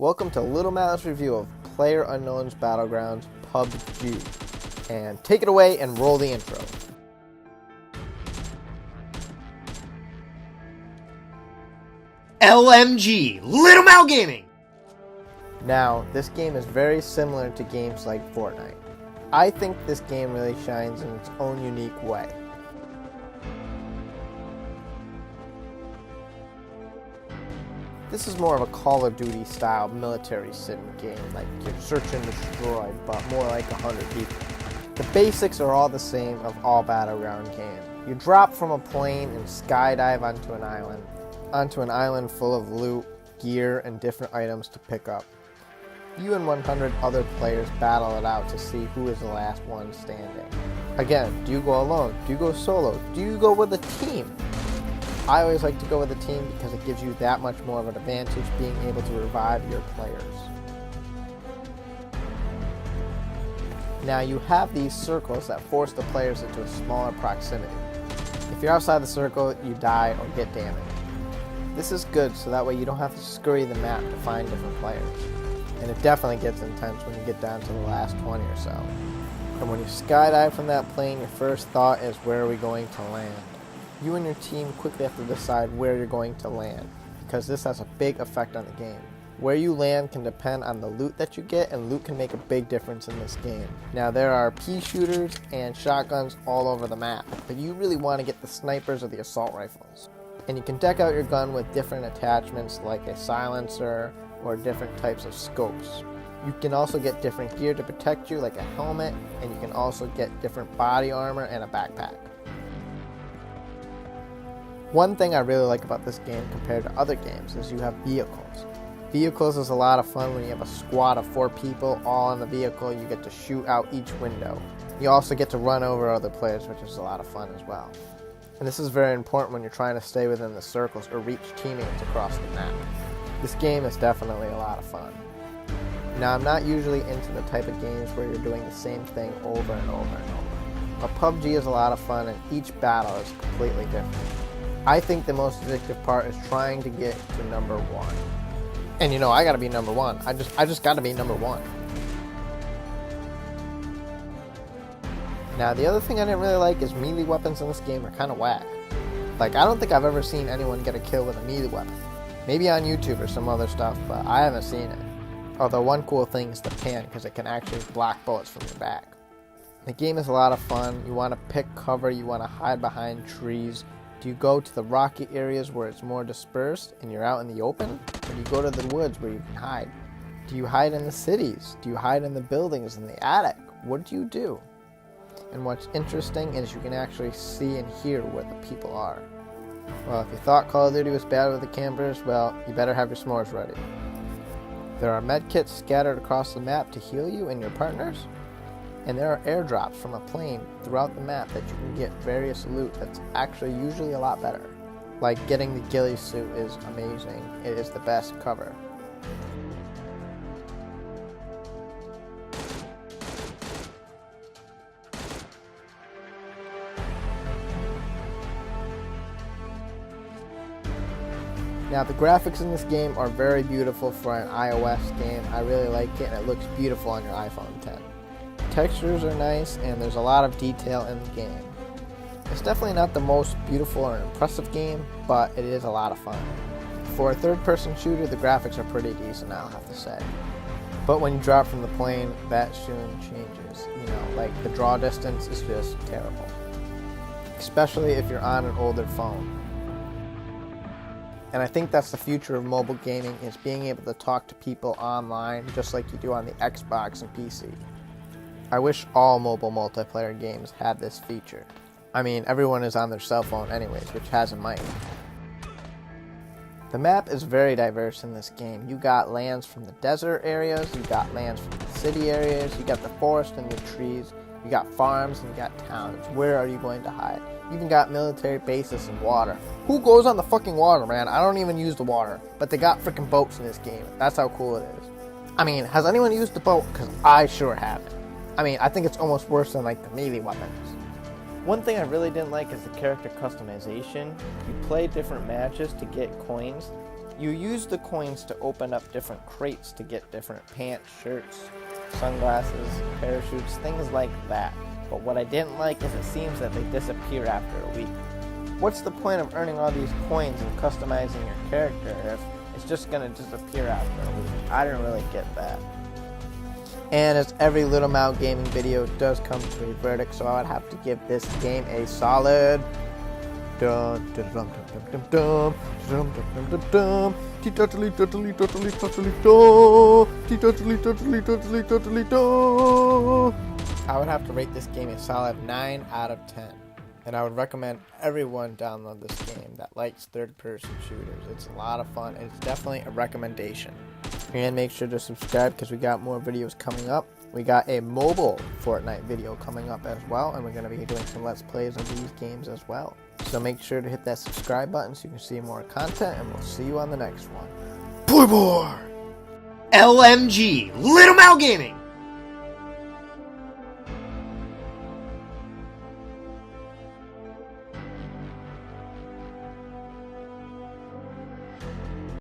Welcome to Lil Mao's review of PlayerUnknown's Battlegrounds PUBG. And take it away and roll the intro. LMG, Lil Mao Gaming! Now, this game is very similar to games like Fortnite. I think this game really shines in its own unique way. This is more of a Call of Duty style military sim game, like you're search and destroy, but more like 100 people. The basics are all the same of all battleground games. You drop from a plane and skydive onto an island full of loot, gear, and different items to pick up. You and 100 other players battle it out to see who is the last one standing. Again, do you go alone? Do you go solo? Do you go with a team? I always like to go with a team because it gives you that much more of an advantage being able to revive your players. Now you have these circles that force the players into a smaller proximity. If you're outside the circle, you die or get damaged. This is good so that way you don't have to scurry the map to find different players. And it definitely gets intense when you get down to the last 20 or so. And when you skydive from that plane, your first thought is, where are we going to land? You and your team quickly have to decide where you're going to land, because this has a big effect on the game. Where you land can depend on the loot that you get, and loot can make a big difference in this game. Now there are pea shooters and shotguns all over the map, but you really want to get the snipers or the assault rifles. And you can deck out your gun with different attachments like a silencer or different types of scopes. You can also get different gear to protect you, like a helmet, and you can also get different body armor and a backpack. One thing I really like about this game compared to other games is you have vehicles. Vehicles is a lot of fun when you have a squad of 4 people all in the vehicle. You get to shoot out each window. You also get to run over other players, which is a lot of fun as well. And this is very important when you're trying to stay within the circles or reach teammates across the map. This game is definitely a lot of fun. Now, I'm not usually into the type of games where you're doing the same thing over and over and over. But PUBG is a lot of fun and each battle is completely different. I think the most addictive part is trying to get to number 1. And you know, I gotta be number 1. I just gotta be number 1. Now, the other thing I didn't really like is melee weapons in this game are kind of whack. Like, I don't think I've ever seen anyone get a kill with a melee weapon. Maybe on YouTube or some other stuff, but I haven't seen it. Although one cool thing is the pan, because it can actually block bullets from your back. The game is a lot of fun. You want to pick cover, you want to hide behind trees. Do you go to the rocky areas where it's more dispersed and you're out in the open? Or do you go to the woods where you can hide? Do you hide in the cities? Do you hide in the buildings, in the attic? What do you do? And what's interesting is you can actually see and hear where the people are. Well, if you thought Call of Duty was bad with the campers, well, you better have your s'mores ready. There are medkits scattered across the map to heal you and your partners. And there are airdrops from a plane throughout the map that you can get various loot that's actually usually a lot better. Like getting the ghillie suit is amazing. It is the best cover. Now, the graphics in this game are very beautiful for an iOS game. I really like it, and it looks beautiful on your iPhone 10. Textures are nice, and there's a lot of detail in the game. It's definitely not the most beautiful or impressive game, but it is a lot of fun. For a third-person shooter, the graphics are pretty decent, I'll have to say. But when you drop from the plane, that soon changes. You know, like the draw distance is just terrible. Especially if you're on an older phone. And I think that's the future of mobile gaming, is being able to talk to people online just like you do on the Xbox and PC. I wish all mobile multiplayer games had this feature. I mean, everyone is on their cell phone anyways, which has a mic. The map is very diverse in this game. You got lands from the desert areas, you got lands from the city areas, you got the forest and the trees, you got farms and you got towns. Where are you going to hide? You even got military bases and water. Who goes on the fucking water, man? I don't even use the water. But they got freaking boats in this game. That's how cool it is. I mean, has anyone used the boat? Because I sure haven't. I mean, I think it's almost worse than like the melee weapons. One thing I really didn't like is the character customization. You play different matches to get coins, You use the coins to open up different crates to get different pants, shirts, sunglasses, parachutes, things like that. But what I didn't like is it seems that they disappear after a week. What's the point of earning all these coins and customizing your character if it's just gonna disappear after a week? I didn't really get that. And as every Lil Mao gaming video does come to a verdict, so I would have to give this game a solid dum dum dum dum dum dum dum dum dum totally totally totally totally totally dum. I would have to rate this game a solid 9 out of 10. And I would recommend everyone download this game that likes third-person shooters. It's a lot of fun, and it's definitely a recommendation. And make sure to subscribe because we got more videos coming up. We got a mobile Fortnite video coming up as well, and we're going to be doing some Let's Plays of these games as well. So make sure to hit that subscribe button so you can see more content, and we'll see you on the next one. LMG, Lil Mao Gaming.